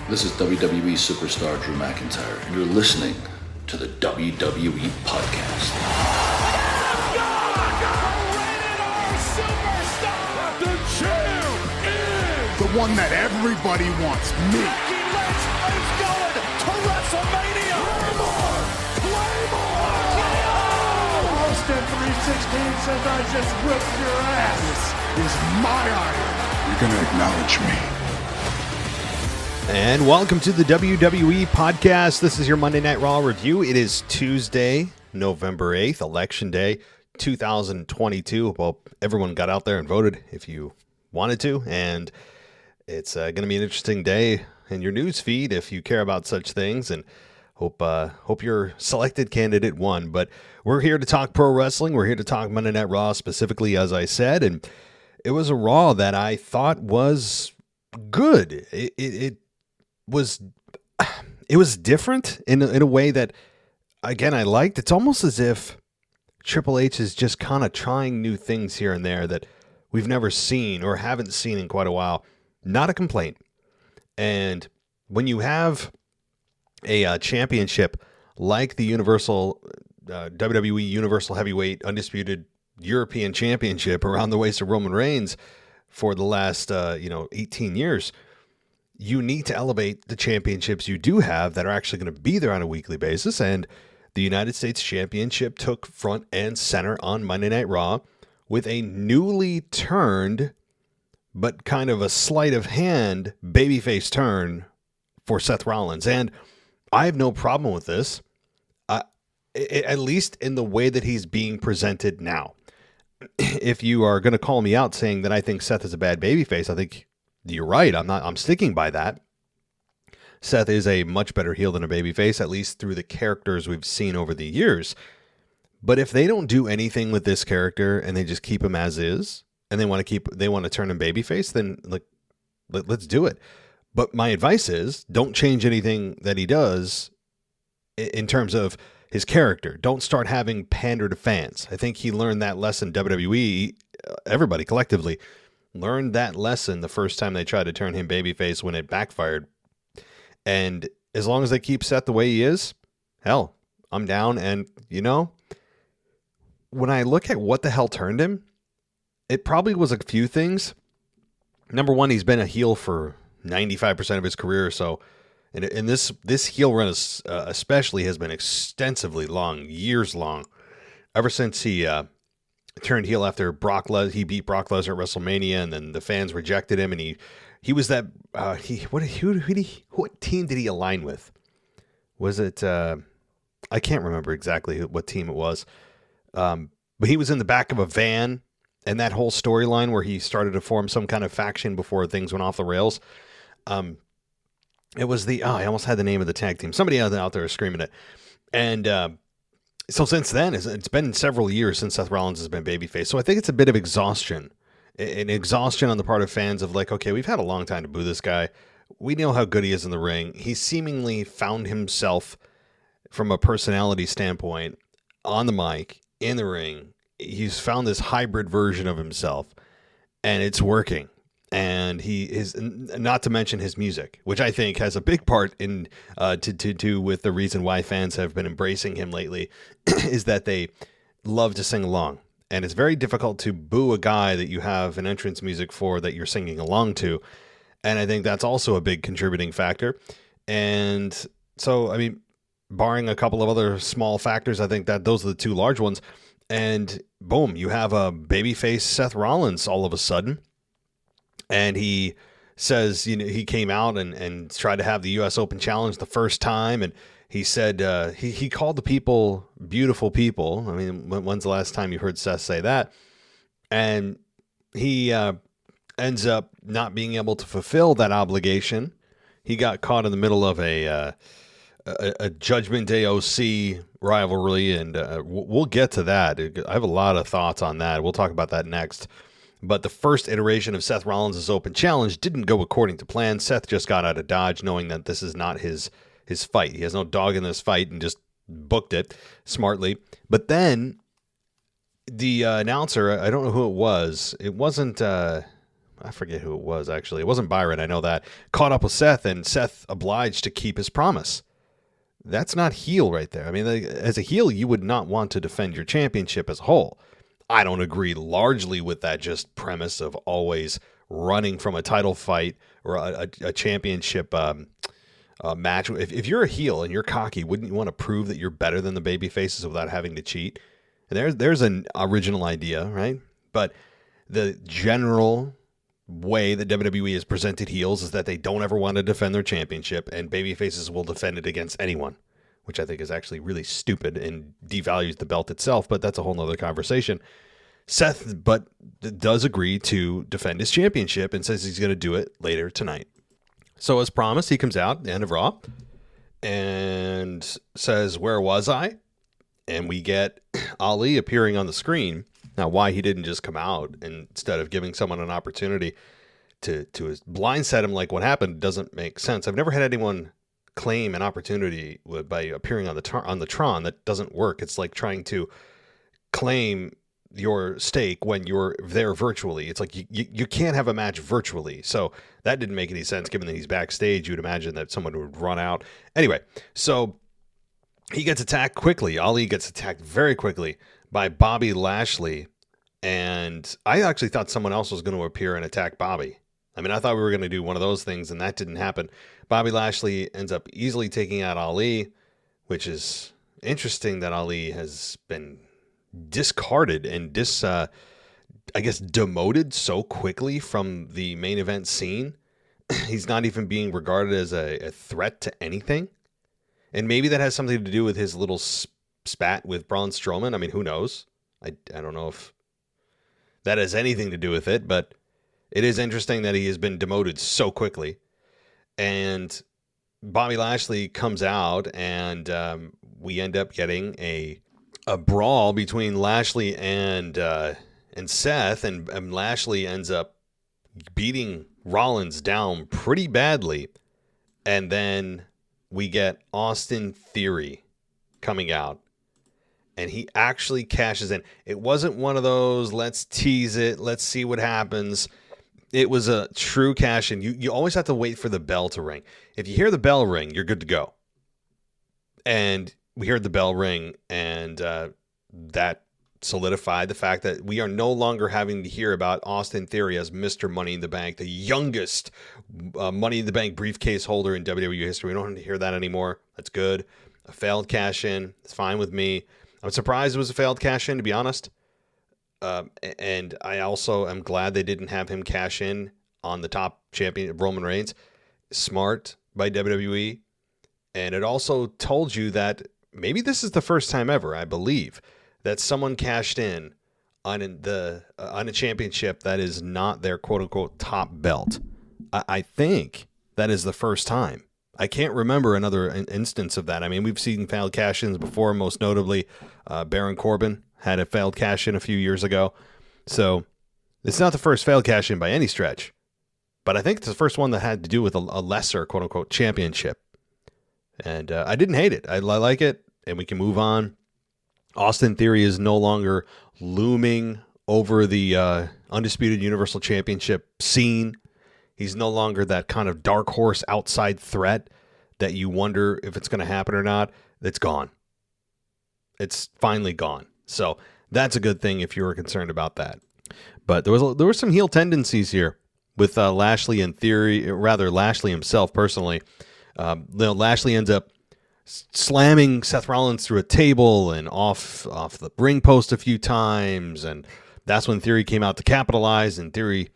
This is WWE superstar Drew McIntyre, and you're listening to the WWE Podcast. The champ is the one that everybody wants, me. It's going to WrestleMania. Claymore! Austin 316 says I just whipped your ass. This is my iron. You're going to acknowledge me. And welcome to the WWE Podcast. This is your Monday Night Raw review. It is Tuesday, November 8th, Election Day, 2022. Well, everyone got out there and voted if you wanted to, and it's going to be an interesting day in your news feed if you care about such things, and hope your selected candidate won. But we're here to talk pro wrestling. We're here to talk Monday Night Raw specifically, as I said, and it was a Raw that I thought was good. It was different in a way that, again, I liked. It's almost as if Triple H is just kind of trying new things here and there that we've never seen or haven't seen in quite a while. Not a complaint. And when you have a championship like the Universal WWE Universal Heavyweight Undisputed European Championship around the waist of Roman Reigns for the last 18 years, you need to elevate the championships you do have that are actually going to be there on a weekly basis. And the United States Championship took front and center on Monday Night Raw with a newly turned, but kind of a sleight of hand, babyface turn for Seth Rollins. And I have no problem with this, at least in the way that he's being presented now. If you are going to call me out saying that I think Seth is a bad babyface, I think you're right. I'm sticking by that. Seth is a much better heel than a babyface, at least through the characters we've seen over the years. But if they don't do anything with this character and they just keep him as is, and they want to turn him babyface, then let's do it. But my advice is don't change anything that he does in terms of his character. Don't start having pander to fans. I think he learned that lesson. WWE, everybody collectively, learned that lesson the first time they tried to turn him babyface when it backfired. And as long as they keep Seth the way he is, hell, I'm down. And, when I look at what the hell turned him, it probably was a few things. Number one, he's been a heel for 95% of his career or so. And this heel run especially has been extensively long, years long, ever since he turned heel after he beat Brock Lesnar at WrestleMania, and then the fans rejected him, and he was that what team did he align with? Was it I can't remember exactly what team it was, but he was in the back of a van, and that whole storyline where he started to form some kind of faction before things went off the rails. It was I almost had the name of the tag team. Somebody out there is screaming it, and so since then, it's been several years since Seth Rollins has been babyface. So I think it's a bit of exhaustion. An exhaustion on the part of fans of okay, we've had a long time to boo this guy. We know how good he is in the ring. He's seemingly found himself from a personality standpoint on the mic, in the ring. He's found this hybrid version of himself, and it's working. And he is, not to mention his music, which I think has a big part in to do with the reason why fans have been embracing him lately, is that they love to sing along. And it's very difficult to boo a guy that you have an entrance music for that you're singing along to. And I think that's also a big contributing factor. And so, I mean, barring a couple of other small factors, I think that those are the two large ones. And boom, you have a babyface Seth Rollins all of a sudden. And he says, he came out and tried to have the U.S. Open Challenge the first time. And he said, he called the people beautiful people. I mean, when's the last time you heard Seth say that? And he ends up not being able to fulfill that obligation. He got caught in the middle of a Judgment Day OC rivalry. And we'll get to that. I have a lot of thoughts on that. We'll talk about that next. But the first iteration of Seth Rollins' Open Challenge didn't go according to plan. Seth just got out of Dodge knowing that this is not his fight. He has no dog in this fight and just booked it smartly. But then the announcer, I don't know who it was. It wasn't, I forget who it was, actually. It wasn't Byron, I know that. Caught up with Seth, and Seth obliged to keep his promise. That's not heel right there. I mean, as a heel, you would not want to defend your championship as a whole. I don't agree largely with that just premise of always running from a title fight or a championship match. If you're a heel and you're cocky, wouldn't you want to prove that you're better than the baby faces without having to cheat? And there's an original idea, right? But the general way that WWE has presented heels is that they don't ever want to defend their championship, and baby faces will defend it against anyone, which I think is actually really stupid and devalues the belt itself, but that's a whole nother conversation. Seth does agree to defend his championship and says he's going to do it later tonight. So as promised, he comes out at the end of Raw and says, "Where was I?" And we get Ali appearing on the screen. Now, why he didn't just come out instead of giving someone an opportunity to blindside him like what happened doesn't make sense. I've never had anyone claim an opportunity by appearing on the Tron. That doesn't work. It's like trying to claim your stake when you're there virtually. It's like you can't have a match virtually. So that didn't make any sense given that he's backstage. You'd imagine that someone would run out. Anyway, so he gets attacked quickly. Ali gets attacked very quickly by Bobby Lashley, and I actually thought someone else was going to appear and attack Bobby. I mean, I thought we were going to do one of those things, and that didn't happen. Bobby Lashley ends up easily taking out Ali, which is interesting that Ali has been discarded and demoted so quickly from the main event scene. He's not even being regarded as a threat to anything. And maybe that has something to do with his little spat with Braun Strowman. I mean, who knows? I don't know if that has anything to do with it, but it is interesting that he has been demoted so quickly. And Bobby Lashley comes out, and we end up getting a brawl between Lashley and Seth, and Lashley ends up beating Rollins down pretty badly. And then we get Austin Theory coming out, and he actually cashes in. It wasn't one of those, let's tease it, let's see what happens. It was a true cash in. You always have to wait for the bell to ring. If you hear the bell ring, you're good to go. And we heard the bell ring, and that solidified the fact that we are no longer having to hear about Austin Theory as Mr. Money in the Bank, the youngest Money in the Bank briefcase holder in WWE history. We don't have to hear that anymore. That's good. A failed cash-in. It's fine with me. I'm surprised it was a failed cash-in, to be honest. And I also am glad they didn't have him cash in on the top champion, Roman Reigns. Smart by WWE. And it also told you that maybe this is the first time ever, I believe, that someone cashed in on a championship that is not their quote-unquote top belt. I think that is the first time. I can't remember another instance of that. I mean, we've seen failed cash-ins before, most notably Baron Corbin had a failed cash-in a few years ago. So it's not the first failed cash-in by any stretch. But I think it's the first one that had to do with a lesser quote-unquote championship. And I didn't hate it. I like it, and we can move on. Austin Theory is no longer looming over the Undisputed Universal Championship scene. He's no longer that kind of dark horse outside threat that you wonder if it's going to happen or not. It's gone. It's finally gone. So that's a good thing if you were concerned about that. But there were some heel tendencies here with Lashley and Theory, rather Lashley himself personally. Lashley ends up slamming Seth Rollins through a table and off the ring post a few times, and that's when Theory came out to capitalize. And Theory,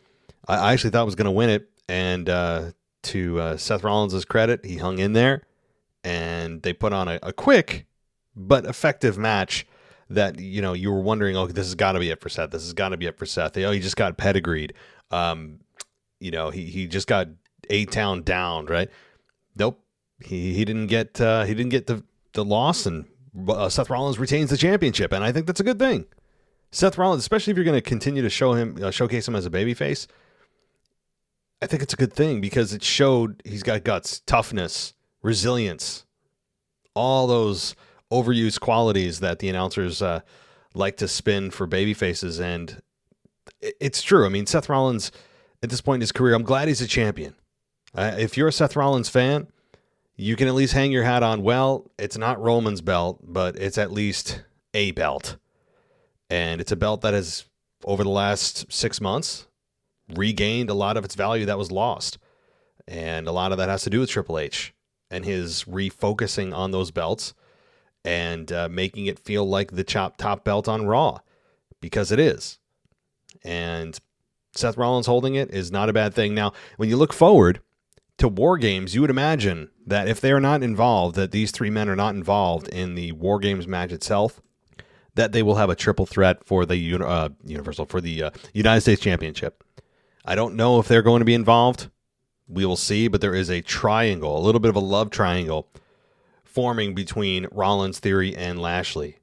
I actually thought was going to win it, and to Seth Rollins' credit, he hung in there, and they put on a quick but effective match that you were wondering, oh, this has got to be it for Seth. This has got to be it for Seth. He just got pedigreed. He just got A-Town downed, right? Nope. He didn't get the loss, and Seth Rollins retains the championship, and I think that's a good thing. Seth Rollins, especially if you're going to continue to showcase him as a babyface, I think it's a good thing because it showed he's got guts, toughness, resilience, all those overused qualities that the announcers like to spin for babyfaces, and it's true. I mean, Seth Rollins, at this point in his career. I'm glad he's a champion. If you're a Seth Rollins fan, you can at least hang your hat on, well, it's not Roman's belt, but it's at least a belt. And it's a belt that has, over the last 6 months, regained a lot of its value that was lost. And a lot of that has to do with Triple H and his refocusing on those belts and making it feel like the top belt on Raw, because it is. And Seth Rollins holding it is not a bad thing. Now, when you look forward to War Games, you would imagine that if they are not involved, that these three men are not involved in the War Games match itself, that they will have a triple threat for the United States Championship. I don't know if they're going to be involved. We will see, but there is a triangle, a little bit of a love triangle forming between Rollins, Theory, and Lashley.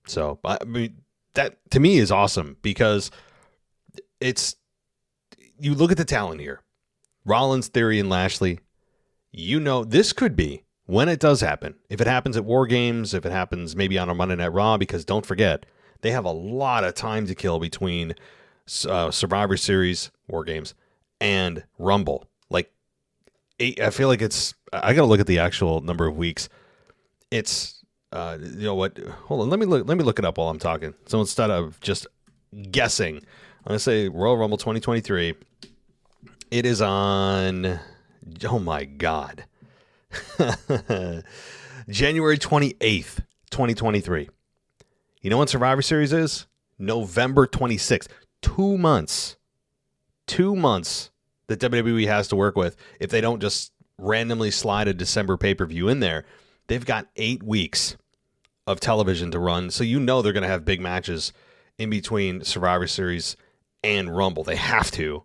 So, I mean, that to me is awesome, because you look at the talent here. Rollins, Theory, and Lashley. You know, this could be, when it does happen, if it happens at War Games, if it happens maybe on a Monday Night Raw, because don't forget, they have a lot of time to kill between Survivor Series, War Games, and Rumble. Like, I feel like I got to look at the actual number of weeks. It's, you know what? Hold on, let me look it up while I'm talking. So instead of just guessing, I'm going to say Royal Rumble 2023. It is on, oh my God, January 28th, 2023. You know when Survivor Series is? November 26th. 2 months. 2 months that WWE has to work with. If they don't just randomly slide a December pay-per-view in there, they've got 8 weeks of television to run. So you know they're going to have big matches in between Survivor Series and Rumble. They have to.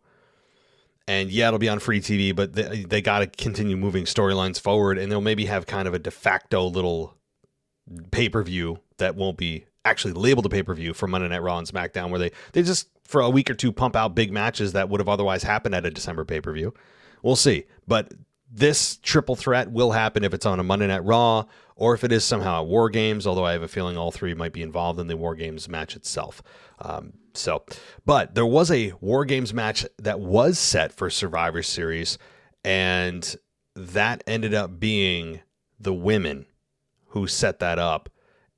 And yeah, it'll be on free TV, but they got to continue moving storylines forward, and they'll maybe have kind of a de facto little pay-per-view that won't be actually labeled a pay-per-view for Monday Night Raw and SmackDown, where they just, for a week or two, pump out big matches that would have otherwise happened at a December pay-per-view. We'll see. But this triple threat will happen if it's on a Monday Night Raw, or if it is somehow at War Games, although I have a feeling all three might be involved in the War Games match itself. But there was a War Games match that was set for Survivor Series, and that ended up being the women who set that up.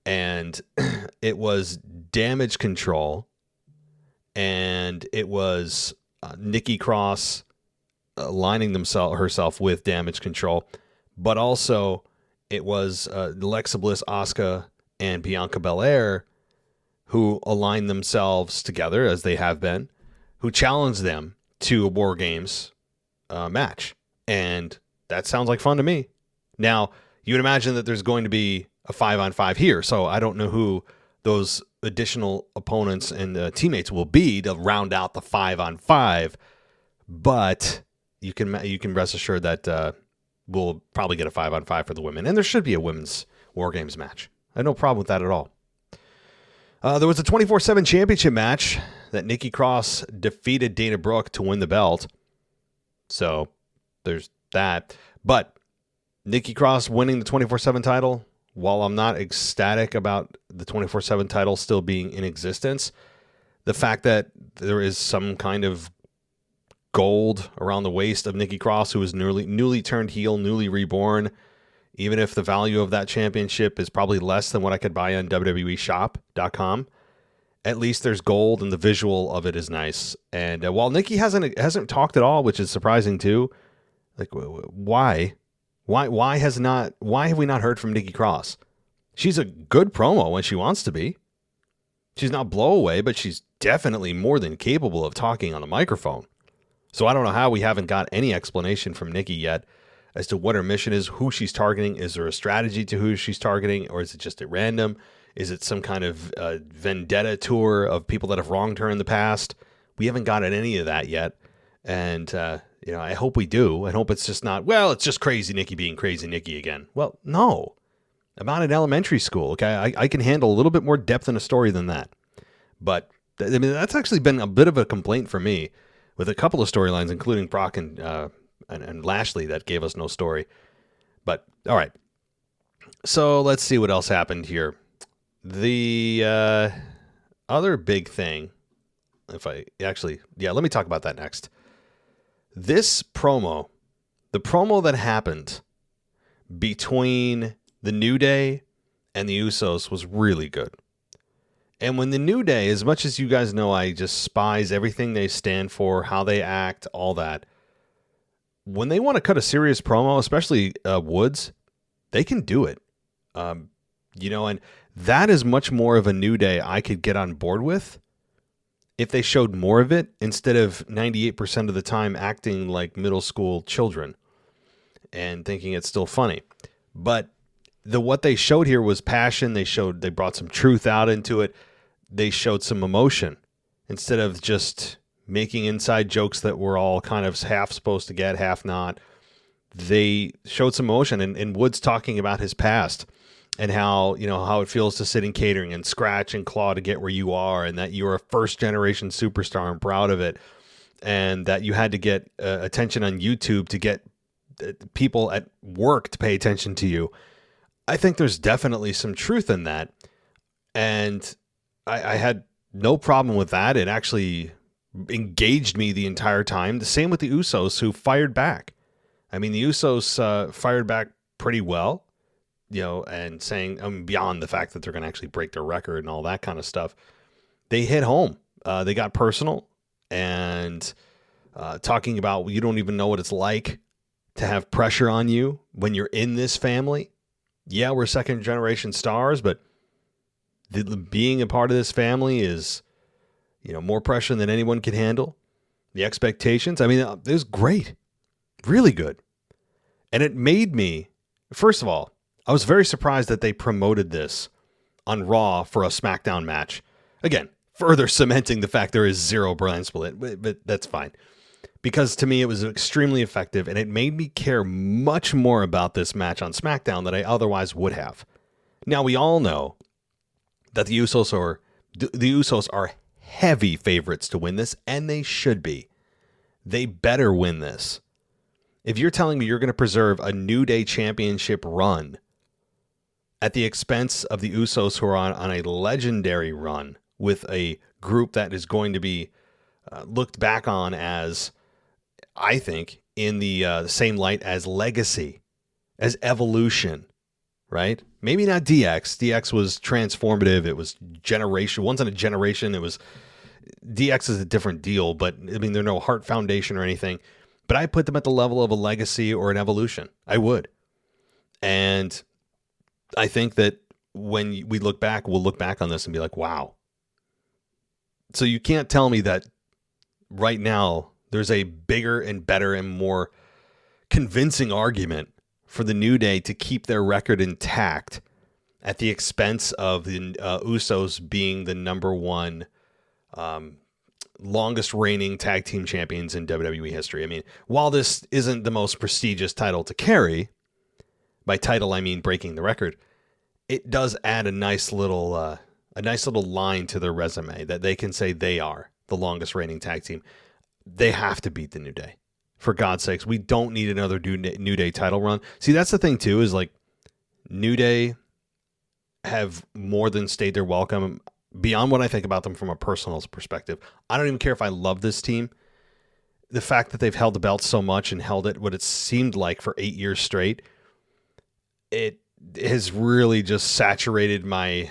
And it was Damage Control, and it was Nikki Cross aligning herself with Damage Control, but also it was Alexa Bliss, Asuka, and Bianca Belair who aligned themselves together, as they have been, who challenged them to a War Games match. And that sounds like fun to me. Now, you would imagine that there's going to be a 5-on-5 here, so I don't know who those additional opponents and teammates will be to round out the 5-on-5, but you can rest assured that we'll probably get a 5-on-5 for the women, and there should be a women's War Games match. I have no problem with that at all. There was a 24/7 championship match that Nikki Cross defeated Dana Brooke to win the belt. So there's that. But Nikki Cross winning the 24/7 title, while I'm not ecstatic about the 24/7 title still being in existence, the fact that there is some kind of gold around the waist of Nikki Cross, who is newly turned heel, newly reborn, even if the value of that championship is probably less than what I could buy on WWEshop.com, at least there's gold, and the visual of it is nice. And while Nikki hasn't talked at all, which is surprising too, like why have we not heard from Nikki Cross? She's a good promo when she wants to be. She's not blow away, but she's definitely more than capable of talking on a microphone. So I don't know how we haven't got any explanation from Nikki yet as to what her mission is, who she's targeting. Is there a strategy to who she's targeting, or is it just at random? Is it some kind of vendetta tour of people that have wronged her in the past? We haven't gotten any of that yet. And, I hope we do. I hope it's just not, well, it's just crazy Nikki being crazy Nikki again. Well, no. I'm not in elementary school, okay? I can handle a little bit more depth in a story than that. But, that's actually been a bit of a complaint for me with a couple of storylines, including Brock and Lashley, that gave us no story. But, all right. So, let's see what else happened here. The other big thing, let me talk about that next. This promo, the promo that happened between the New Day and the Usos was really good. And when the New Day, as much as you guys know, I despise everything they stand for, how they act, all that. When they want to cut a serious promo, especially Woods, they can do it. And that is much more of a New Day I could get on board with if they showed more of it instead of 98% of the time acting like middle school children and thinking it's still funny. But what they showed here was passion. They brought some truth out into it. They showed some emotion instead of just making inside jokes that we're all kind of half supposed to get, half not. They showed some emotion, and Woods talking about his past and how it feels to sit in catering and scratch and claw to get where you are, and that you're a first generation superstar and proud of it, and that you had to get attention on YouTube to get people at work to pay attention to you. I think there's definitely some truth in that, and I had no problem with that. It actually engaged me the entire time. The same with the Usos, who fired back. I mean, the Usos fired back pretty well, and saying, beyond the fact that they're going to actually break their record and all that kind of stuff, they hit home. They got personal and talking about, you don't even know what it's like to have pressure on you when you're in this family. Yeah, we're second generation stars, but being a part of this family is, more pressure than anyone can handle. The expectations, I mean, it was great. Really good. And it made me, first of all, I was very surprised that they promoted this on Raw for a SmackDown match. Again, further cementing the fact there is zero brand split, but that's fine. Because to me, it was extremely effective, and it made me care much more about this match on SmackDown than I otherwise would have. Now, we all know that the Usos are heavy favorites to win this, and they should be. They better win this. If you're telling me you're going to preserve a New Day championship run at the expense of the Usos, who are on a legendary run with a group that is going to be looked back on as, I think, in the same light as Legacy, as Evolution, right? Maybe not DX. DX was transformative. It was generation. Once in a generation. DX is a different deal, but I mean, they're no Heart Foundation or anything. But I put them at the level of a Legacy or an Evolution. I would. And I think that when we look back, we'll look back on this and be like, wow. So you can't tell me that right now there's a bigger and better and more convincing argument for the New Day to keep their record intact at the expense of the Usos being the number one longest reigning tag team champions in WWE history. I mean, while this isn't the most prestigious title to carry, by title I mean breaking the record, it does add a nice little line to their resume that they can say they are the longest reigning tag team. They have to beat the New Day. For God's sakes, we don't need another New Day title run. See, that's the thing too, is like New Day have more than stayed their welcome. Beyond what I think about them from a personal perspective, I don't even care if I love this team. The fact that they've held the belt so much and held it what it seemed like for 8 years straight, it has really just saturated my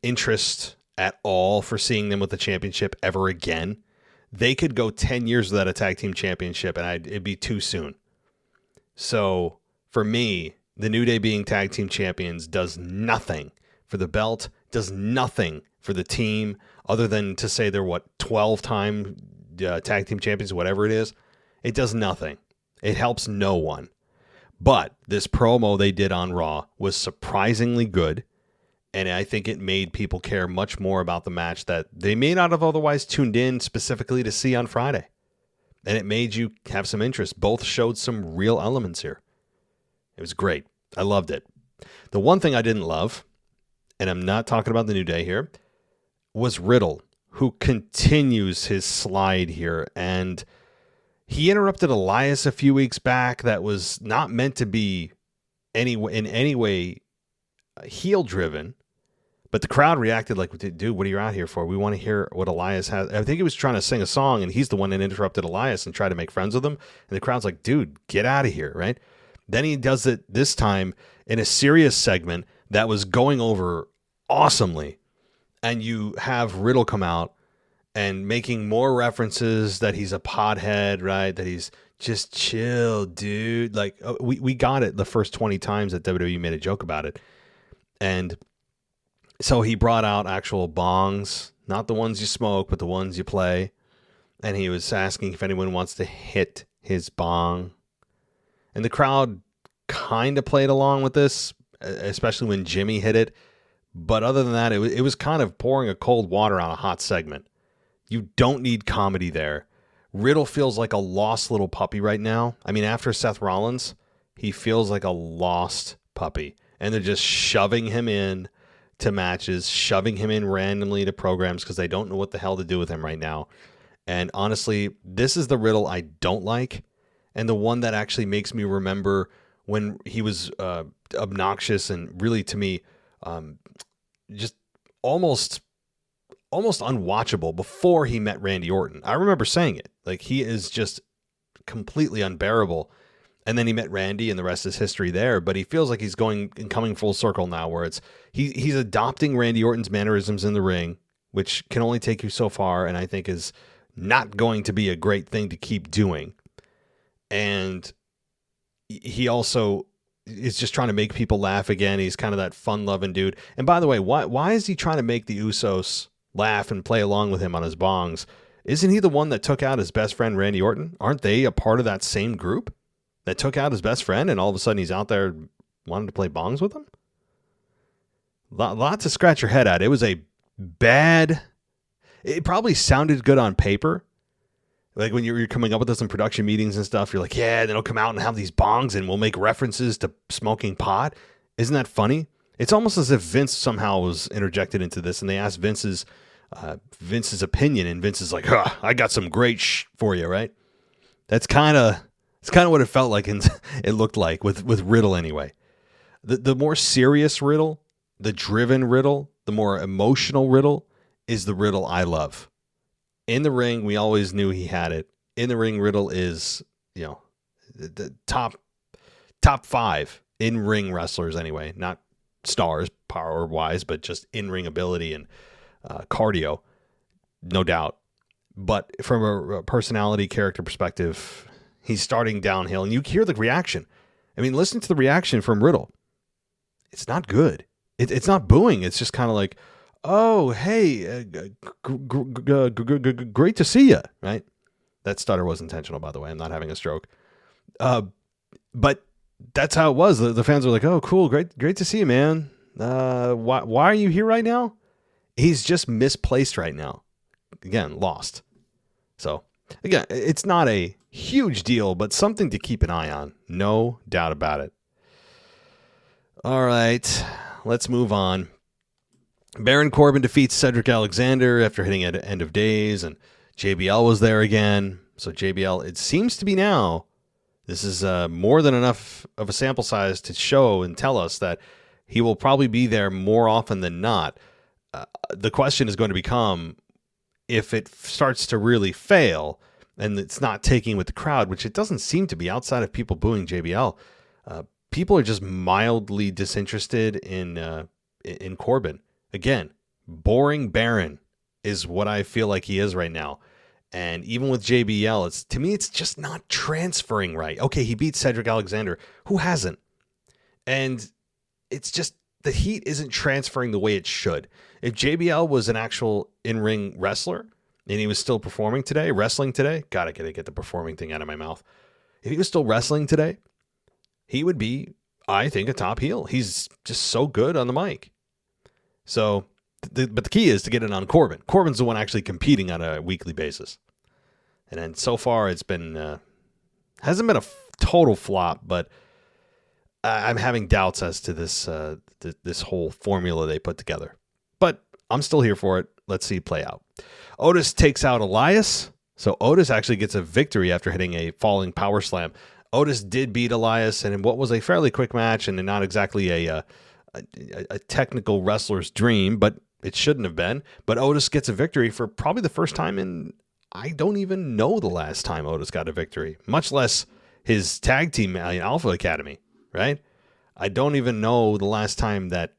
interest at all for seeing them with the championship ever again. They could go 10 years without a tag team championship, and it'd be too soon. So for me, the New Day being tag team champions does nothing for the belt, does nothing for the team, other than to say they're 12-time tag team champions, whatever it is. It does nothing. It helps no one. But this promo they did on Raw was surprisingly good, and I think it made people care much more about the match that they may not have otherwise tuned in specifically to see on Friday. And it made you have some interest. Both showed some real elements here. It was great. I loved it. The one thing I didn't love, and I'm not talking about the New Day here, was Riddle, who continues his slide here. And he interrupted Elias a few weeks back that was not meant to be in any way heel-driven, But the crowd reacted like, dude, what are you out here for? We want to hear what Elias has. I think he was trying to sing a song, and he's the one that interrupted Elias and tried to make friends with him. And the crowd's like, dude, get out of here, right? Then he does it this time in a serious segment that was going over awesomely. And you have Riddle come out and making more references that he's a pothead, right? That he's just chill, dude. Like, we got it the first 20 times that WWE made a joke about it. And so he brought out actual bongs, not the ones you smoke, but the ones you play. And he was asking if anyone wants to hit his bong. And the crowd kind of played along with this, especially when Jimmy hit it. But other than that, it was kind of pouring a cold water on a hot segment. You don't need comedy there. Riddle feels like a lost little puppy right now. I mean, after Seth Rollins, he feels like a lost puppy. And they're just shoving him in to matches, shoving him in randomly to programs because they don't know what the hell to do with him right now. And honestly, this is the Riddle I don't like, and the one that actually makes me remember when he was obnoxious and really, to me, just almost unwatchable before he met Randy Orton. I remember saying it. Like, he is just completely unbearable. And then he met Randy, and the rest is history there. But he feels like he's going and coming full circle now, where it's he's adopting Randy Orton's mannerisms in the ring, which can only take you so far, and I think is not going to be a great thing to keep doing. And he also is just trying to make people laugh again. He's kind of that fun-loving dude. And by the way, why is he trying to make the Usos laugh and play along with him on his bongs? Isn't he the one that took out his best friend Randy Orton? Aren't they a part of that same group that took out his best friend, and all of a sudden he's out there wanting to play bongs with him? Lot to scratch your head at. It was a bad... It probably sounded good on paper. Like when you're coming up with this in production meetings and stuff, you're like, yeah, then he'll come out and have these bongs and we'll make references to smoking pot. Isn't that funny? It's almost as if Vince somehow was interjected into this, and they asked Vince's opinion, and Vince is like, I got some great for you, right? It's kind of what it felt like, and it looked like with Riddle anyway. The more serious Riddle, the driven Riddle, the more emotional Riddle is the Riddle I love. In the ring, we always knew he had it. In the ring, Riddle is, the top 5 in-ring wrestlers anyway. Not stars power-wise, but just in-ring ability and cardio, no doubt. But from a personality, character perspective, he's starting downhill. And you hear the reaction. I mean, listen to the reaction from Riddle. It's not good. It's not booing. It's just kind of like, oh, hey, great to see you, right? That stutter was intentional, by the way. I'm not having a stroke. But that's how it was. The fans were like, oh, cool, great to see you, man. Why are you here right now? He's just misplaced right now. Again, lost. So, again, it's not a huge deal, but something to keep an eye on. No doubt about it. All right, let's move on. Baron Corbin defeats Cedric Alexander after hitting at End of Days, and JBL was there again. So JBL, it seems to be now, this is more than enough of a sample size to show and tell us that he will probably be there more often than not. The question is going to become, if it starts to really fail and it's not taking with the crowd, which it doesn't seem to be outside of people booing JBL, people are just mildly disinterested in Corbin. Again, boring Baron is what I feel like he is right now. And even with JBL, to me, it's just not transferring right. Okay, he beat Cedric Alexander. Who hasn't? And it's just the heat isn't transferring the way it should. If JBL was an actual in-ring wrestler and he was still performing today, wrestling today, God, I gotta get the performing thing out of my mouth. If he was still wrestling today, he would be, I think, a top heel. He's just so good on the mic. So, but the key is to get it on Corbin. Corbin's the one actually competing on a weekly basis. And then so far it's been, hasn't been a total flop, but I'm having doubts as to this whole formula they put together. But I'm still here for it. Let's see it play out. Otis takes out Elias. So Otis actually gets a victory after hitting a falling power slam. Otis did beat Elias, and in what was a fairly quick match and not exactly a a technical wrestler's dream, but it shouldn't have been. But Otis gets a victory for probably the first time in, I don't even know the last time Otis got a victory, much less his tag team, Alpha Academy, right? I don't even know the last time that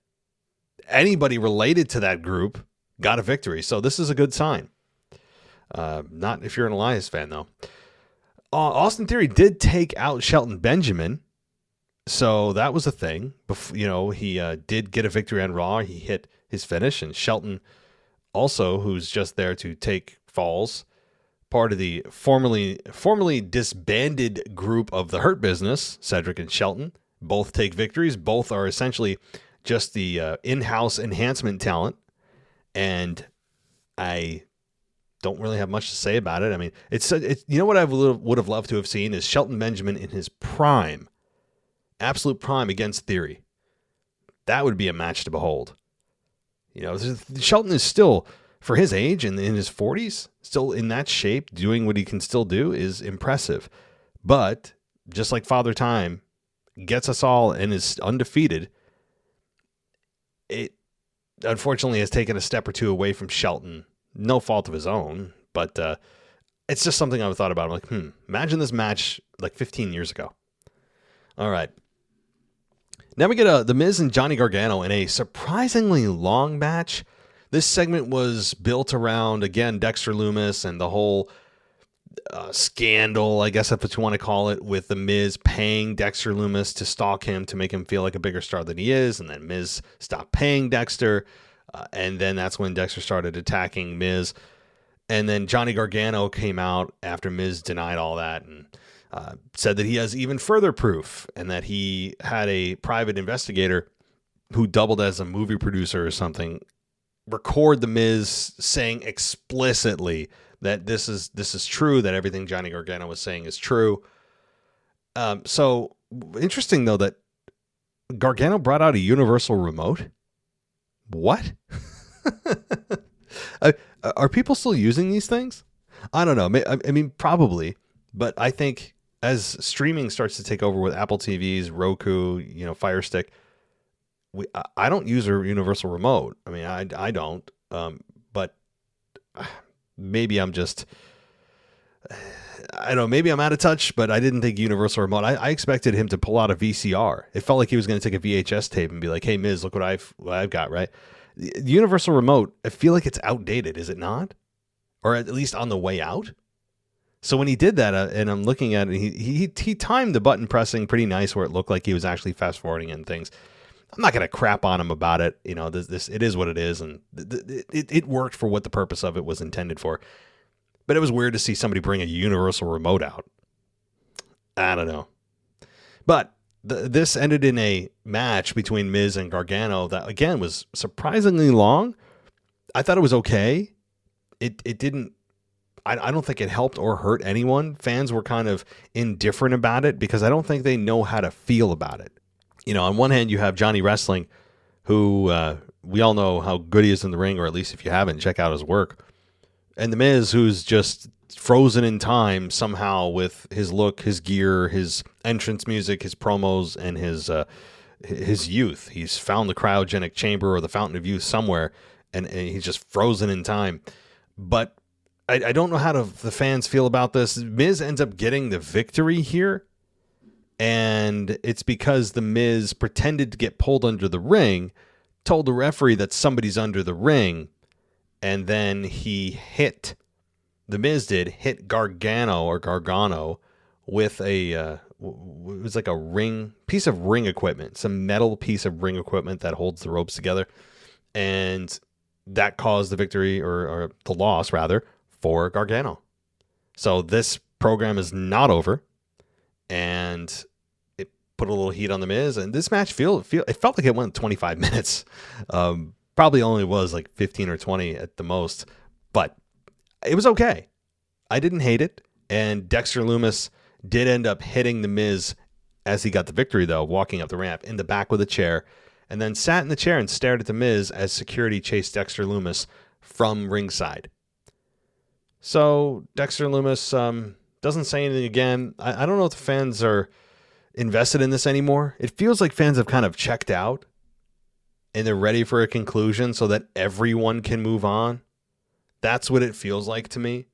anybody related to that group got a victory. So this is a good sign. Not if you're an Elias fan, though. Austin Theory did take out Shelton Benjamin. So that was a thing. He did get a victory on Raw. He hit his finish. And Shelton also, who's just there to take falls, part of the formerly disbanded group of the Hurt Business, Cedric and Shelton, both take victories. Both are essentially just the in-house enhancement talent. And I don't really have much to say about it. I mean, it's what I would have loved to have seen is Shelton Benjamin in his prime, absolute prime against Theory. That would be a match to behold. Shelton is still, for his age and in his 40s, still in that shape, doing what he can still do is impressive. But just like Father Time gets us all and is undefeated, it unfortunately has taken a step or two away from Shelton. No fault of his own, but it's just something I've thought about. I'm like, imagine this match like 15 years ago. All right. Now we get The Miz and Johnny Gargano in a surprisingly long match. This segment was built around, again, Dexter Lumis and the whole scandal, I guess that's what you want to call it, with The Miz paying Dexter Lumis to stalk him to make him feel like a bigger star than he is. And then Miz stopped paying Dexter. And then that's when Dexter started attacking Miz. And then Johnny Gargano came out after Miz denied all that and said that he has even further proof and that he had a private investigator who doubled as a movie producer or something record the Miz saying explicitly that this is true, that everything Johnny Gargano was saying is true. So interesting, though, that Gargano brought out a universal remote. What? Are people still using these things? I don't know. I mean, probably. But I think as streaming starts to take over with Apple TVs, Roku, Fire Stick, I don't use a universal remote. I mean, I don't. But maybe I'm just... I don't know, maybe I'm out of touch, but I didn't think universal remote. I expected him to pull out a VCR. It felt like he was going to take a VHS tape and be like, "Hey, Miz, look what I've got." Right? The universal remote, I feel like it's outdated, is it not? Or at least on the way out. So when he did that, and I'm looking at it, he timed the button pressing pretty nice, where it looked like he was actually fast forwarding and things. I'm not going to crap on him about it. This it is what it is, and it worked for what the purpose of it was intended for. But it was weird to see somebody bring a universal remote out. I don't know. But this ended in a match between Miz and Gargano that, again, was surprisingly long. I thought it was okay. It didn't... I don't think it helped or hurt anyone. Fans were kind of indifferent about it because I don't think they know how to feel about it. On one hand, you have Johnny Wrestling, who we all know how good he is in the ring, or at least if you haven't, check out his work. And The Miz, who's just frozen in time somehow with his look, his gear, his entrance music, his promos, and his youth. He's found the cryogenic chamber or the fountain of youth somewhere, and he's just frozen in time. But I don't know how the fans feel about this. Miz ends up getting the victory here, and it's because The Miz pretended to get pulled under the ring, told the referee that somebody's under the ring, and then he hit Gargano with it was like a piece of ring equipment, some metal piece of ring equipment that holds the ropes together. And that caused the victory or the loss rather for Gargano. So this program is not over, and it put a little heat on The Miz. And this match it felt like it went 25 minutes. Probably only was like 15 or 20 at the most, but it was okay. I didn't hate it. And Dexter Lumis did end up hitting The Miz as he got the victory, though, walking up the ramp in the back with a chair, and then sat in the chair and stared at The Miz as security chased Dexter Lumis from ringside. So Dexter Lumis doesn't say anything again. I don't know if the fans are invested in this anymore. It feels like fans have kind of checked out. and they're ready for a conclusion so that everyone can move on. That's what it feels like to me.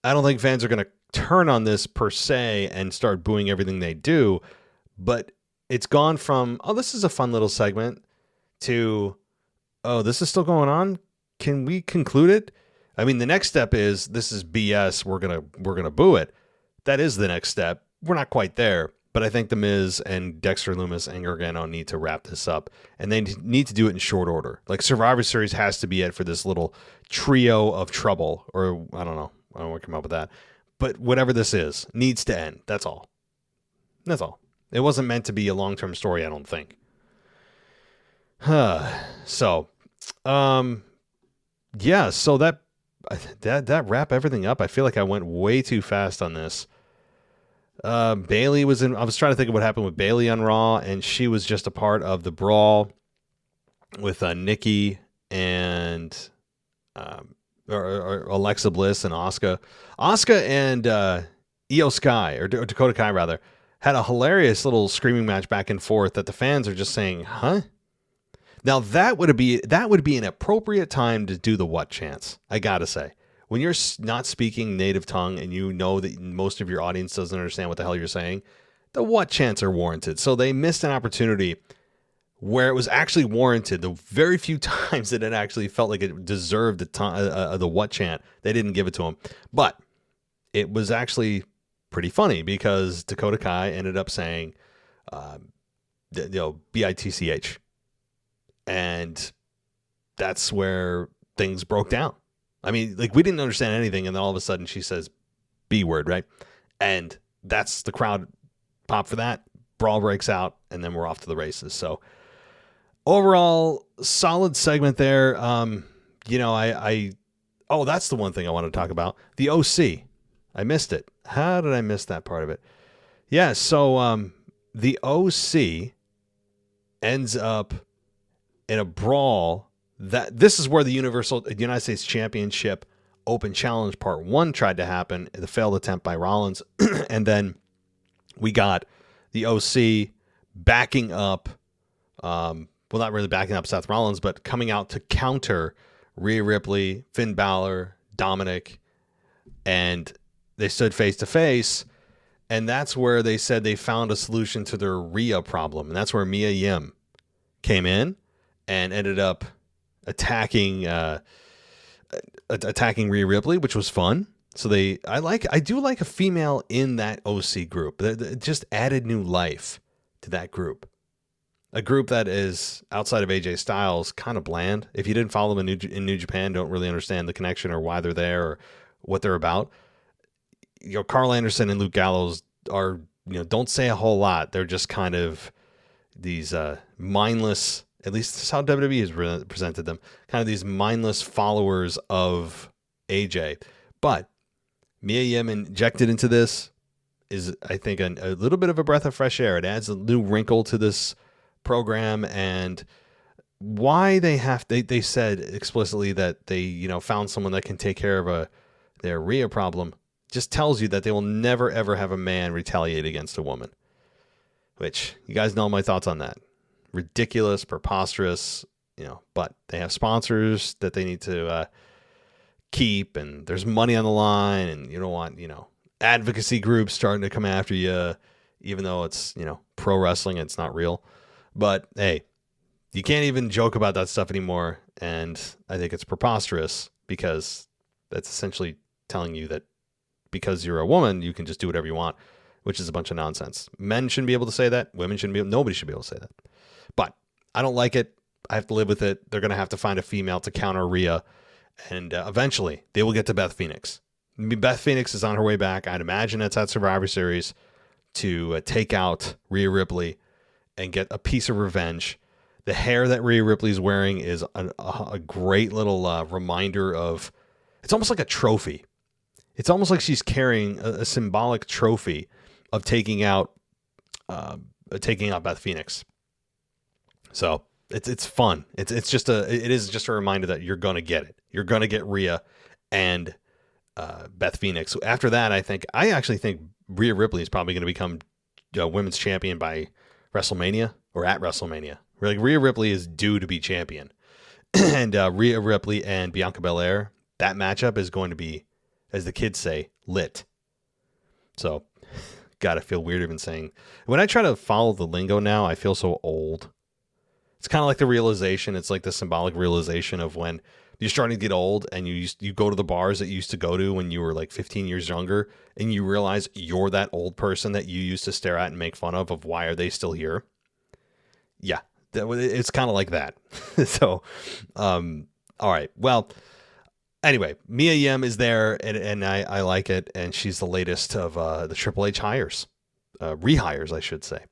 I don't think fans are going to turn on this per se and start booing everything they do, but it's gone from, oh, this is a fun little segment, to, oh, this is still going on? Can we conclude it? I mean, the next step is, this is BS, we're gonna boo it. That is the next step. We're not quite there, but I think The Miz and Dexter Lumis and Gargano need to wrap this up, and they need to do it in short order. Like, Survivor Series has to be it for this little trio of trouble, or I don't know what come up with that. But whatever this is, needs to end. That's all. That's all. It wasn't meant to be a long-term story, I don't think. So, yeah, so that wrap everything up. I feel like I went way too fast on this. Bayley was in, I was trying to think of what happened with Bayley on Raw, and she was just a part of the brawl with Nikki and or Alexa Bliss and Asuka. Asuka and Io Sky, or Dakota Kai rather, had a hilarious little screaming match back and forth that the fans are just saying, huh? Now that would be an appropriate time to do the what chants. I gotta say, when you're not speaking native tongue and you know that most of your audience doesn't understand what the hell you're saying, the what chants are warranted. So they missed an opportunity where it was actually warranted. The very few times that it actually felt like it deserved the what chant, they didn't give it to him. But it was actually pretty funny because Dakota Kai ended up saying, BITCH. And that's where things broke down. I mean, like, we didn't understand anything, and then all of a sudden she says B word, right? And that's the crowd pop for that. Brawl breaks out, and then we're off to the races. So overall, solid segment there. Oh, that's the one thing I want to talk about. The OC. I missed it. How did I miss that part of it? Yeah, so the OC ends up in a brawl. That this is where the United States Championship Open Challenge Part 1 tried to happen, the failed attempt by Rollins. And then we got the OC backing up, well, not really backing up Seth Rollins, but coming out to counter Rhea Ripley, Finn Balor, Dominic, and they stood face to face. And that's where they said they found a solution to their Rhea problem. And that's where Mia Yim came in and ended up attacking Rhea Ripley, which was fun. So I do like a female in that OC group. It just added new life to that group. A group that is, outside of AJ Styles, kind of bland. If you didn't follow them in New Japan, don't really understand the connection or why they're there or what they're about. Carl Anderson and Luke Gallows are, don't say a whole lot. They're just kind of these mindless, at least that's how WWE has presented them, kind of these mindless followers of AJ. But Mia Yim injected into this is, I think, a little bit of a breath of fresh air. It adds a new wrinkle to this program, and why they said explicitly that they found someone that can take care of their Rhea problem just tells you that they will never ever have a man retaliate against a woman, which you guys know my thoughts on that. Ridiculous, preposterous, but they have sponsors that they need to keep, and there's money on the line, and you don't want advocacy groups starting to come after you, even though it's pro wrestling, it's not real. But hey, you can't even joke about that stuff anymore, and I think it's preposterous because that's essentially telling you that because you're a woman, you can just do whatever you want, which is a bunch of nonsense. Men shouldn't be able to say that. Women shouldn't be. Nobody should be able to say that. But I don't like it. I have to live with it. They're going to have to find a female to counter Rhea, and eventually they will get to Beth Phoenix. Beth Phoenix is on her way back. I'd imagine it's at Survivor Series to take out Rhea Ripley and get a piece of revenge. The hair that Rhea Ripley's wearing is a great little reminder of, it's almost like a trophy. It's almost like she's carrying a symbolic trophy of taking out Beth Phoenix. So it's fun. It is just a reminder that you're gonna get it. You're gonna get Rhea and Beth Phoenix. After that, I actually think Rhea Ripley is probably going to become women's champion by WrestleMania or at WrestleMania. Like, Rhea Ripley is due to be champion. And Rhea Ripley and Bianca Belair, that matchup is going to be, as the kids say, lit. So, God, I feel weird even saying. When I try to follow the lingo now, I feel so old. It's kind of like the realization. It's like the symbolic realization of when you're starting to get old and you go to the bars that you used to go to when you were like 15 years younger, and you realize you're that old person that you used to stare at and make fun of why are they still here? Yeah, it's kind of like that. So, all right. Well, anyway, Mia Yim is there, and I like it, and she's the latest of the Triple H hires. Rehires, I should say.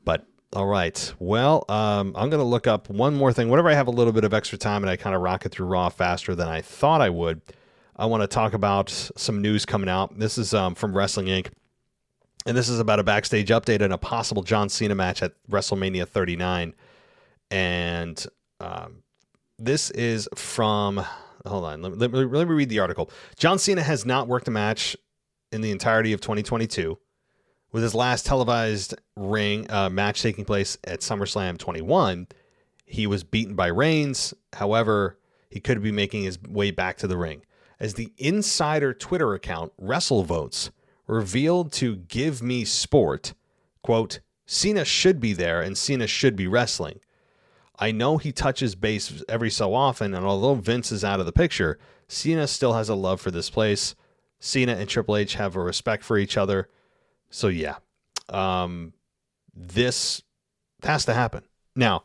But, all right. Well, I'm going to look up one more thing. Whenever I have a little bit of extra time and I kind of rocket through Raw faster than I thought I would, I want to talk about some news coming out. This is from Wrestling Inc., and this is about a backstage update and a possible John Cena match at WrestleMania 39. And this is from... Hold on. Let me read the article. John Cena has not worked a match in the entirety of 2022, with his last televised ring match taking place at SummerSlam 21. He was beaten by Reigns. However, he could be making his way back to the ring. As the insider Twitter account WrestleVotes revealed to Give Me Sport, quote, Cena should be there and Cena should be wrestling. I know he touches base every so often, and although Vince is out of the picture, Cena still has a love for this place. Cena and Triple H have a respect for each other. So, yeah, this has to happen. Now,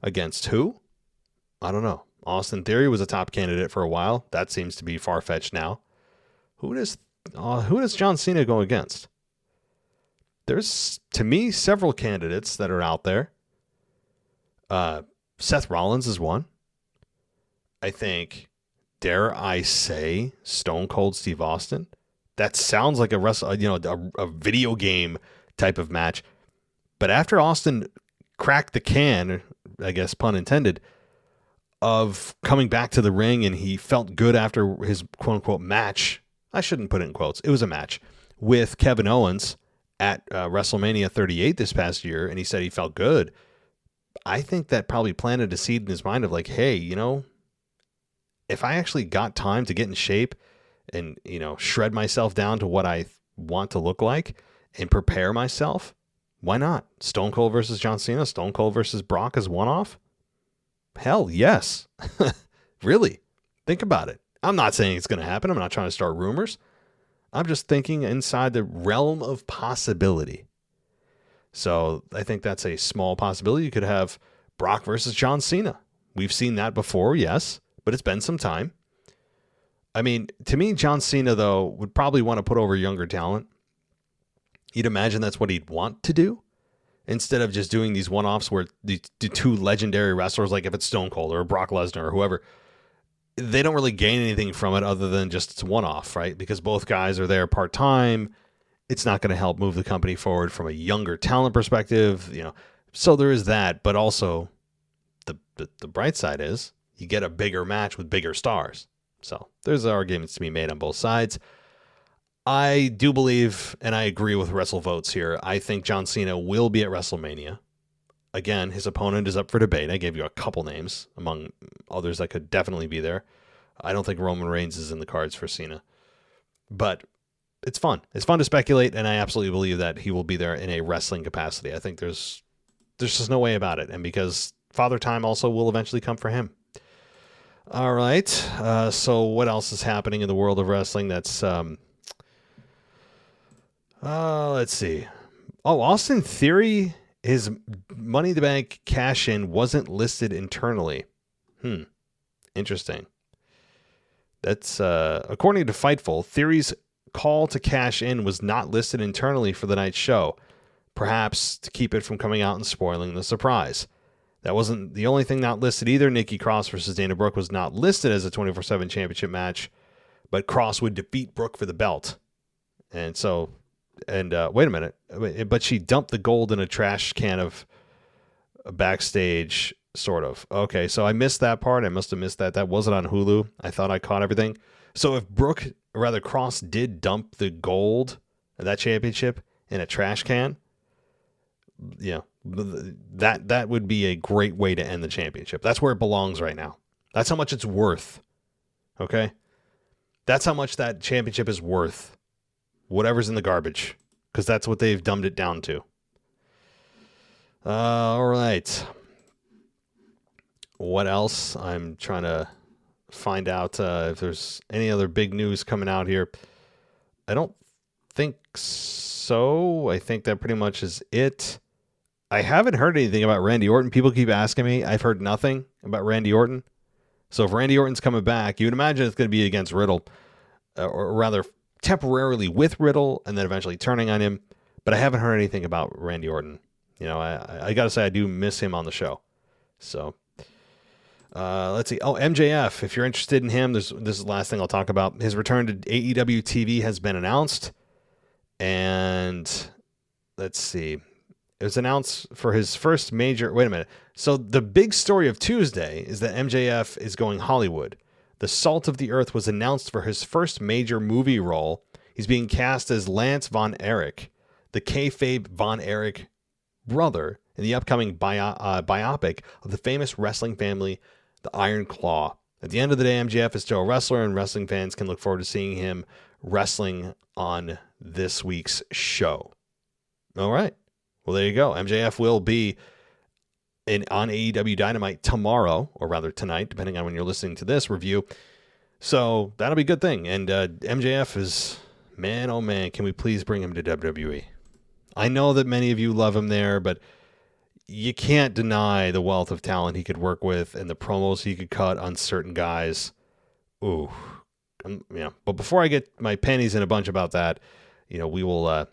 against who? I don't know. Austin Theory was a top candidate for a while. That seems to be far-fetched now. Who does John Cena go against? There's, to me, several candidates that are out there. Seth Rollins is one. I think, dare I say, Stone Cold Steve Austin. That sounds like a video game type of match. But after Austin cracked the can, I guess pun intended, of coming back to the ring, and he felt good after his quote unquote match. I shouldn't put it in quotes. It was a match with Kevin Owens at WrestleMania 38 this past year, and he said he felt good. I think that probably planted a seed in his mind of like, hey, if I actually got time to get in shape and, shred myself down to what I want to look like and prepare myself, why not? Stone Cold versus John Cena, Stone Cold versus Brock as one-off? Hell, yes. Really? Think about it. I'm not saying it's going to happen. I'm not trying to start rumors. I'm just thinking inside the realm of possibility. So I think that's a small possibility. You could have Brock versus John Cena. We've seen that before, yes, but it's been some time. I mean, to me, John Cena, though, would probably want to put over younger talent. You'd imagine that's what he'd want to do, instead of just doing these one-offs where the two legendary wrestlers, like if it's Stone Cold or Brock Lesnar or whoever, they don't really gain anything from it other than just it's one-off, right? Because both guys are there part-time. It's not going to help move the company forward from a younger talent perspective, So there is that, but also the bright side is you get a bigger match with bigger stars. So there's arguments to be made on both sides. I do believe, and I agree with WrestleVotes here, I think John Cena will be at WrestleMania. Again, his opponent is up for debate. I gave you a couple names among others that could definitely be there. I don't think Roman Reigns is in the cards for Cena. But it's fun. It's fun to speculate, and I absolutely believe that he will be there in a wrestling capacity. I think there's just no way about it. And because Father Time also will eventually come for him. All right. So what else is happening in the world of wrestling that's... let's see. Oh, Austin Theory, his Money in the Bank cash-in wasn't listed internally. Interesting. That's according to Fightful, Theory's call to cash in was not listed internally for the night's show, perhaps to keep it from coming out and spoiling the surprise. That wasn't the only thing not listed either. Nikki Cross versus Dana Brooke was not listed as a 24/7 championship match, but Cross would defeat Brooke for the belt. And so... And wait a minute, but she dumped the gold in a trash can of backstage, sort of. Okay, so I missed that part. I must have missed that. That wasn't on Hulu. I thought I caught everything. So if Cross did dump the gold, that championship, in a trash can, That would be a great way to end the championship. That's where it belongs right now. That's how much it's worth. Okay? That's how much that championship is worth. Whatever's in the garbage. Because that's what they've dumbed it down to. All right. What else? I'm trying to find out if there's any other big news coming out here. I don't think so. I think that pretty much is it. I haven't heard anything about Randy Orton. People keep asking me. I've heard nothing about Randy Orton. So if Randy Orton's coming back, you would imagine it's going to be against Riddle, or rather temporarily with Riddle and then eventually turning on him. But I haven't heard anything about Randy Orton. You know, I got to say I do miss him on the show. So let's see. Oh, MJF, if you're interested in him, this is the last thing I'll talk about. His return to AEW TV has been announced. And let's see. It was announced for his first major... Wait a minute. So the big story of Tuesday is that MJF is going Hollywood. The Salt of the Earth was announced for his first major movie role. He's being cast as Lance Von Erich, the kayfabe Von Erich brother, in the upcoming biopic of the famous wrestling family, the Iron Claw. At the end of the day, MJF is still a wrestler, and wrestling fans can look forward to seeing him wrestling on this week's show. All right. Well, there you go. MJF will be on AEW Dynamite tomorrow, or rather tonight, depending on when you're listening to this review. So that'll be a good thing. And MJF is, man, oh man, can we please bring him to WWE? I know that many of you love him there, but you can't deny the wealth of talent he could work with and the promos he could cut on certain guys. Ooh. Yeah. But before I get my pennies in a bunch about that, we will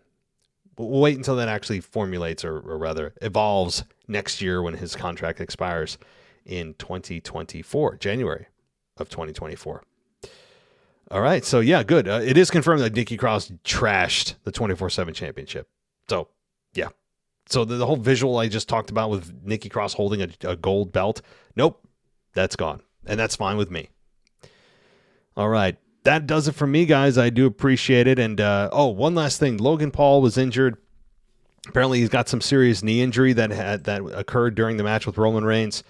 we'll wait until that actually formulates or rather evolves next year when his contract expires in 2024, January of 2024. All right. So yeah, good. It is confirmed that Nikki Cross trashed the 24/7 championship. So yeah. So the whole visual I just talked about with Nikki Cross holding a gold belt. Nope. That's gone. And that's fine with me. All right. That does it for me, guys. I do appreciate it. And, one last thing. Logan Paul was injured. Apparently, he's got some serious knee injury that occurred during the match with Roman Reigns.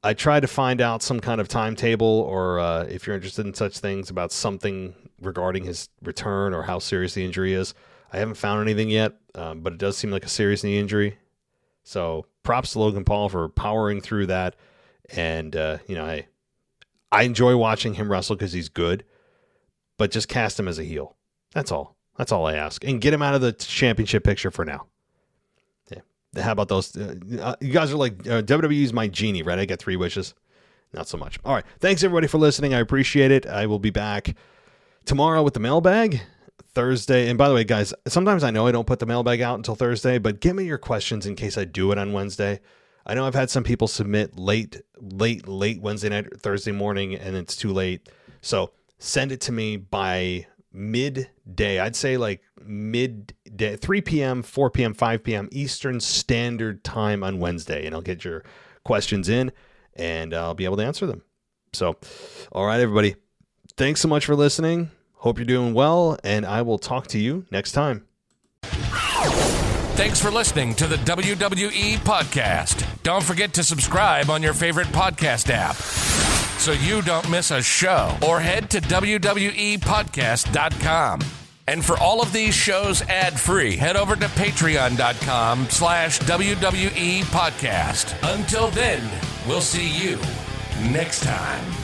I tried to find out some kind of timetable or if you're interested in such things about something regarding his return or how serious the injury is. I haven't found anything yet, but it does seem like a serious knee injury. So props to Logan Paul for powering through that. And, hey, I enjoy watching him wrestle because he's good. But just cast him as a heel. That's all. That's all I ask. And get him out of the championship picture for now. Yeah. How about those? You guys are like, WWE's my genie, right? I get 3 wishes. Not so much. All right. Thanks, everybody, for listening. I appreciate it. I will be back tomorrow with the mailbag. Thursday. And by the way, guys, sometimes I know I don't put the mailbag out until Thursday, but give me your questions in case I do it on Wednesday. I know I've had some people submit late Wednesday night, or Thursday morning, and it's too late. So send it to me by midday. I'd say like midday, 3 p.m., 4 p.m., 5 p.m. Eastern Standard Time on Wednesday. And I'll get your questions in and I'll be able to answer them. So, all right, everybody. Thanks so much for listening. Hope you're doing well. And I will talk to you next time. Thanks for listening to the WWE Podcast. Don't forget to subscribe on your favorite podcast app so you don't miss a show, or head to WWEpodcast.com. And for all of these shows ad-free, head over to patreon.com/WWE Podcast. Until then, we'll see you next time.